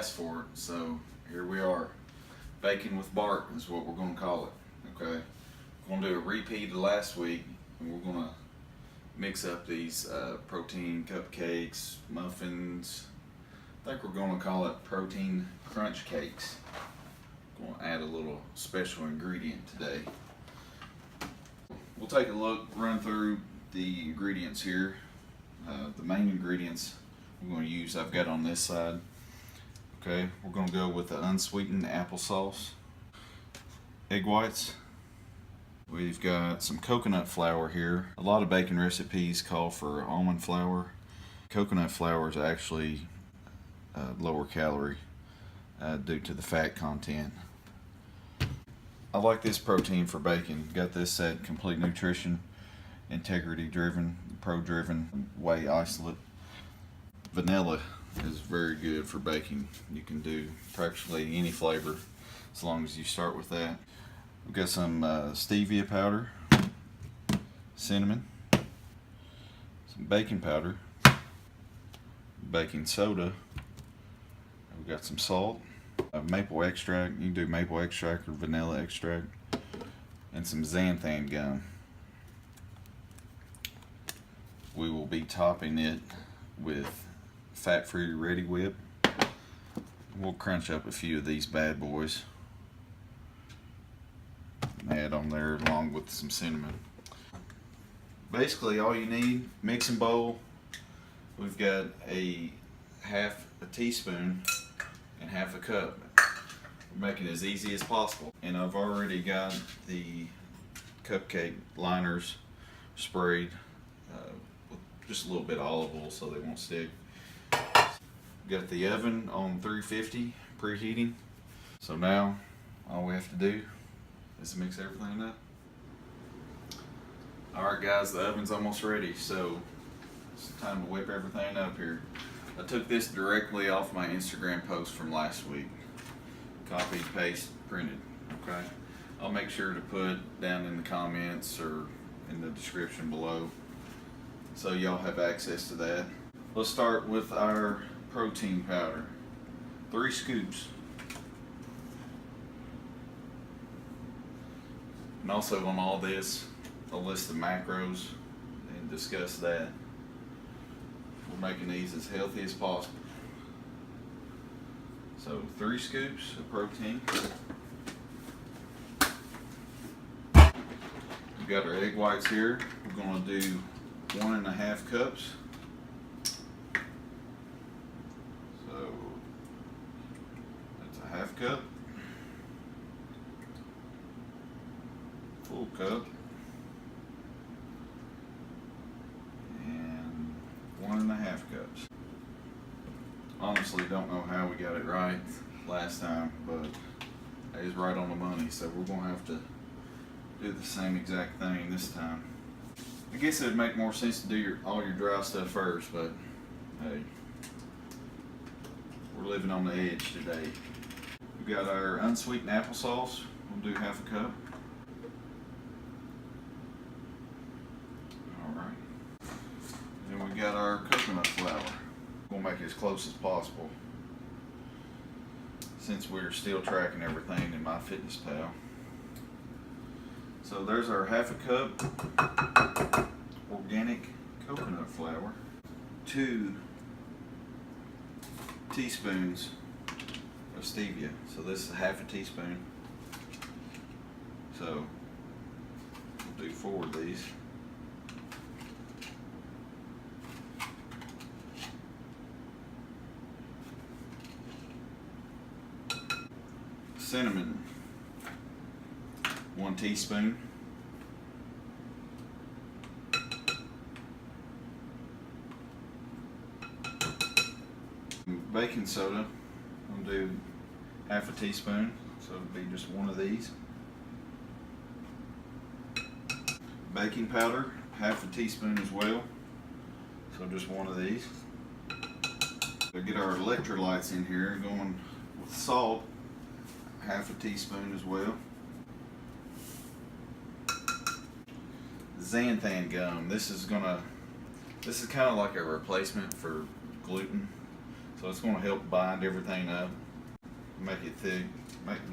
asked for it, so here we are. Baking with Bart is what we're going to call it. Okay, we're going to do a repeat of last week, and we're going to mix up these protein cupcakes, muffins. I think we're going to call it protein Crunchcakes. Going to add a little special ingredient today. We'll take a look, run through the ingredients here. The main ingredients we're going to use, I've got on this side. Okay, we're going to go with the unsweetened applesauce, egg whites. We've got some coconut flour here. A lot of baking recipes call for almond flour. Coconut flour is actually lower calorie due to the fat content. I like this protein for baking. Got this at Complete Nutrition, integrity driven, pro driven, whey isolate. Vanilla is very good for baking. You can do practically any flavor as long as you start with that. We've got some stevia powder, cinnamon, some baking powder, baking soda. We've got some salt, maple extract. You can do maple extract or vanilla extract, and some xanthan gum. We will be topping it with fat-free Reddiwip. We'll crunch up a few of these bad boys and add on there along with some cinnamon. Basically all you need, mixing bowl. We've got a half a teaspoon and half a cup. We're making it as easy as possible. And I've already got the cupcake liners sprayed with just a little bit of olive oil so they won't stick. Got the oven on 350 preheating. So now all we have to do is mix everything up. Alright guys, the oven's almost ready, so it's time to whip everything up here. I took this directly off my Instagram post from last week. Copy, paste, printed. Okay. I'll make sure to put down in the comments or in the description below so y'all have access to that. Let's start with our protein powder. 3 scoops. And also on all this, I'll list the macros and discuss that. We're making these as healthy as possible. So 3 scoops of protein. We've got our egg whites here. We're going to do 1.5 cups. So that's a half cup, full cup, and 1.5 cups. Honestly, don't know how we got it right last time, but it is right on the money, so we're going to have to do the same exact thing this time. I guess it would make more sense to do all your dry stuff first, but hey, we're living on the edge today. We've got our unsweetened applesauce. We'll do half a cup. Alright. Then we got our coconut flour. We'll make it as close as possible since we're still tracking everything in MyFitnessPal. So there's our half a cup organic coconut flour, 2 teaspoons of stevia. So this is half a teaspoon. So we'll do 4 of these. Cinnamon, 1 teaspoon. Baking soda, we'll do half a teaspoon, so it'll be just 1 of these. Baking powder, half a teaspoon as well, so just 1 of these. We'll get our electrolytes in here, going with salt, half a teaspoon as well. Xanthan gum. This is kind of like a replacement for gluten. So it's going to help bind everything up, make it thick,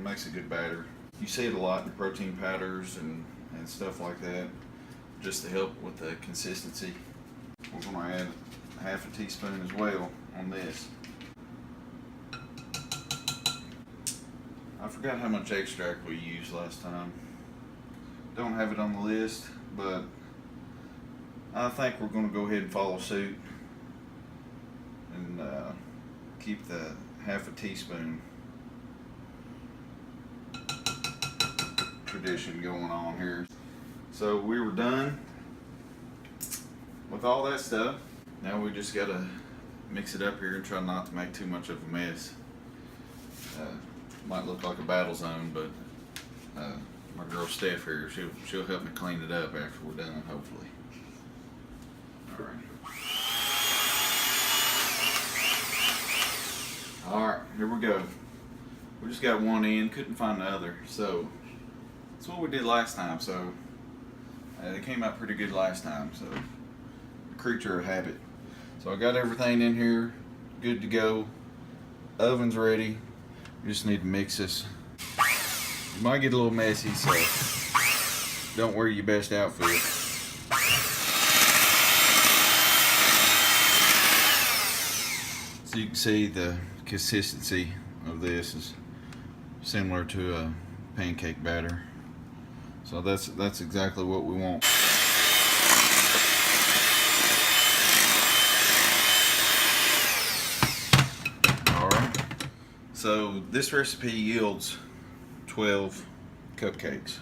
makes a good batter. You see it a lot in protein powders and stuff like that, just to help with the consistency. We're going to add half a teaspoon as well on this. I forgot how much extract we used last time. Don't have it on the list, but I think we're going to go ahead and follow suit and keep the half a teaspoon tradition going on here. So we were done with all that stuff. Now we just gotta mix it up here and try not to make too much of a mess. Might look like a battle zone, but my girl Steph here, she'll help me clean it up after we're done, hopefully. Alright, here we go. We just got one in, couldn't find the other, so that's what we did last time. So it came out pretty good last time, so creature of habit. So I got everything in here, good to go. Oven's ready. We just need to mix this. It might get a little messy, so don't wear your best outfit. So you can see the consistency of this is similar to a pancake batter. So that's exactly what we want. Alright. So this recipe yields 12 cupcakes.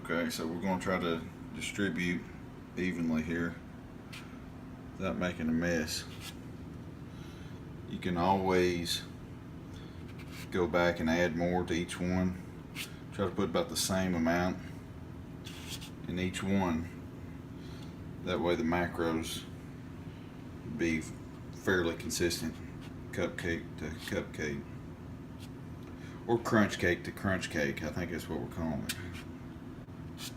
Okay, so we're going to try to distribute evenly here without making a mess. You can always go back and add more to each one. Try to put about the same amount in each one. That way the macros be fairly consistent. Cupcake to cupcake. Or crunch cake to crunch cake. I think that's what we're calling it.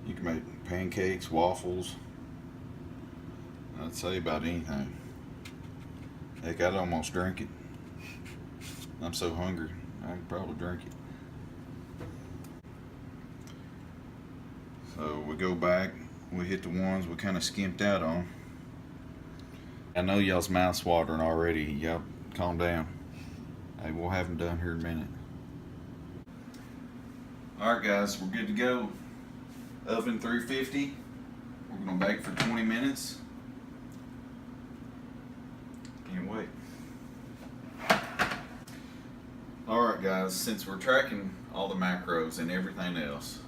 You can make pancakes, waffles. I'd say about anything. Heck, I'd almost drink it. I'm so hungry, I could probably drink it. So we go back, we hit the ones we kind of skimped out on. I know y'all's mouth's watering already. Y'all calm down. Hey, we'll have them done here in a minute. Alright guys, we're good to go. Oven 350. We're going to bake for 20 minutes. Can't wait. Alright guys, since we're tracking all the macros and everything else,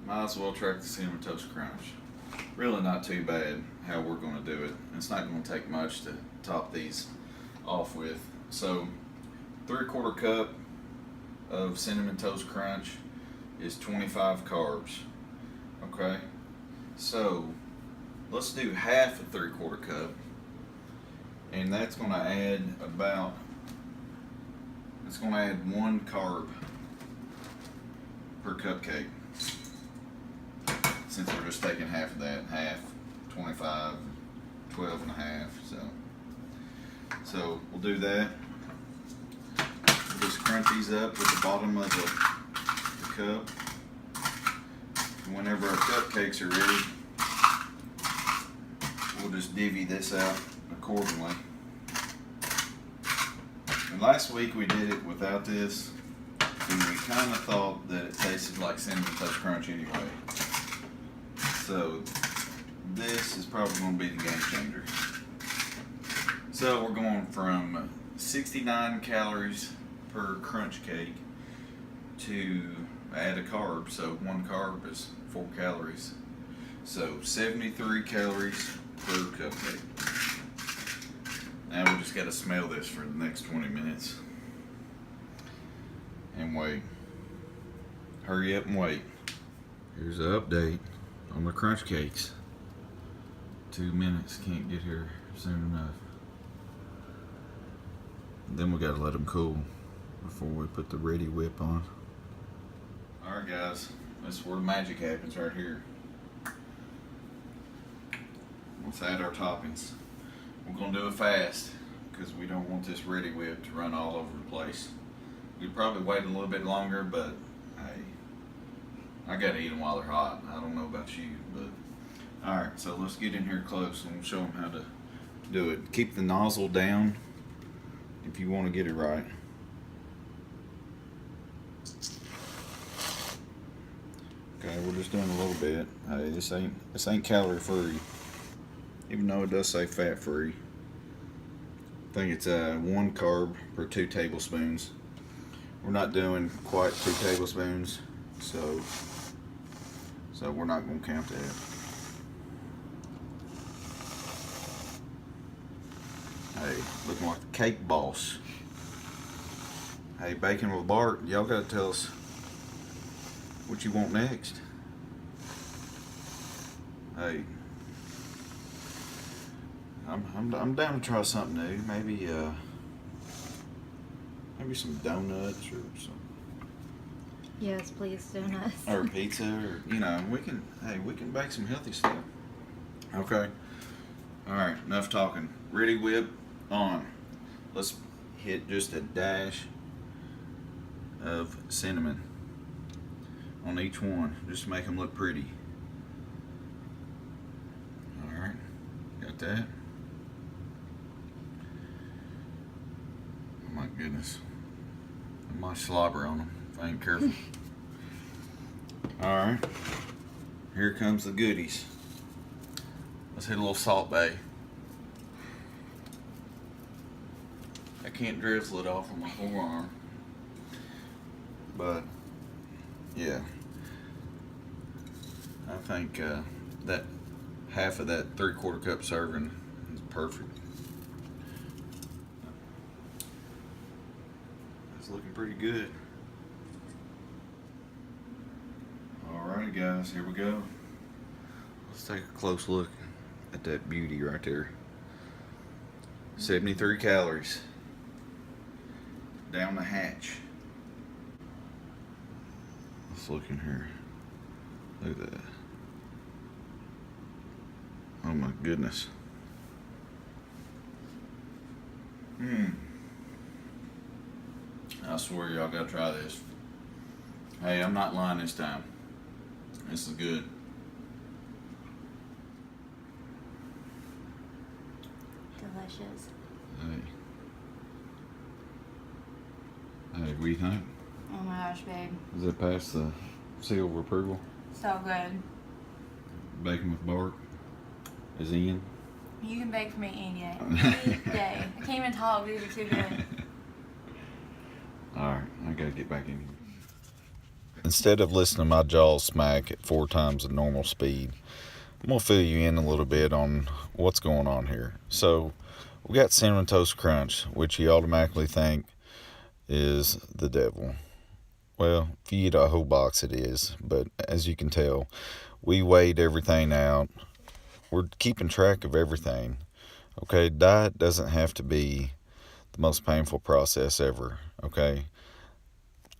might as well track the Cinnamon Toast Crunch. Really not too bad how we're going to do it. It's not going to take much to top these off with. So 3/4 cup of Cinnamon Toast Crunch is 25 carbs. Okay, so let's do half a 3/4 cup, and that's going to add about, it's going to add 1 carb per cupcake. Since we're just taking half of that, half, 25, 12 and a half, so we'll do that. We'll just crunch these up with the bottom of the cup. And whenever our cupcakes are ready, we'll just divvy this out accordingly. And last week we did it without this, and we kind of thought that it tasted like Cinnamon Toast Crunch anyway. So this is probably going to be the game changer. So we're going from 69 calories per crunch cake to add a carb. So 1 carb is 4 calories. So 73 calories per cupcake. Now we just got to smell this for the next 20 minutes. And wait. Hurry up and wait. Here's the update on the crunch cakes. 2 minutes, can't get here soon enough. Then we gotta let them cool before we put the Reddiwip on. Alright guys, this is where the magic happens right here. Let's add our toppings. We're gonna do it fast, because we don't want this Reddiwip to run all over the place. We'd probably wait a little bit longer, but hey, I gotta eat them while they're hot. I don't know about you, but alright, so let's get in here close and we'll show them how to do it. Keep the nozzle down if you want to get it right. Okay, we're just doing a little bit. Hey, this ain't calorie free, even though it does say fat free. I think it's 1 carb per 2 tablespoons. We're not doing quite 2 tablespoons, so we're not gonna count that. Hey, looking like the cake boss. Hey, Baking with Bart, y'all gotta tell us what you want next. Hey, I'm down to try something new. Maybe some donuts or some. Yes, please, donuts. Or pizza, or we can bake some healthy stuff. Okay. All right, enough talking. Reddiwip on. Let's hit just a dash of cinnamon on each one, just to make them look pretty. All right, got that. Oh my goodness, I might slobber on them if I ain't careful. All right, here comes the goodies. Let's hit a little Salt Bay. I can't drizzle it off on my forearm, but yeah, I think that half of that 3/4 cup serving is perfect. It's looking pretty good. Alrighty guys, here we go. Let's take a close look at that beauty right there. 73 calories. Down the hatch. Let's look in here. Look at that. Oh my goodness. I swear y'all gotta try this. Hey, I'm not lying this time. This is good. Delicious. Hey, what do you think? Oh my gosh, babe. Does it pass the seal of approval? So good. Baking with Bart is in. You can bake for me any day. I can't even talk. These are too good. Alright, I gotta get back in here. Instead of listening to my jaws smack at 4 times the normal speed, I'm gonna fill you in a little bit on what's going on here. So, we got Cinnamon Toast Crunch, which you automatically think is the devil. Well, if you eat a whole box, it is. But as you can tell, we weighed everything out. We're keeping track of everything. Okay, diet doesn't have to be the most painful process ever. Okay,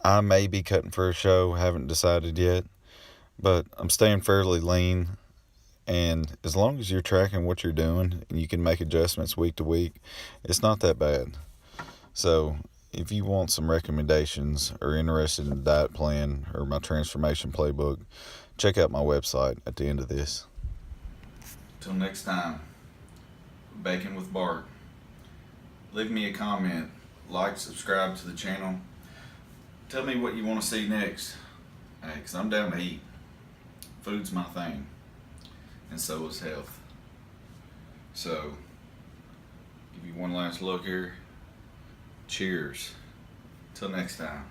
I may be cutting for a show, haven't decided yet, but I'm staying fairly lean. And as long as you're tracking what you're doing and you can make adjustments week to week, it's not that bad. So if you want some recommendations or interested in a diet plan or my transformation playbook, check out my website at the end of this. Till next time, Baking with Bart. Leave me a comment, like, subscribe to the channel. Tell me what you want to see next. Hey, 'cause I'm down to eat. Food's my thing. And so is health. So, give you one last look here. Cheers. Till next time.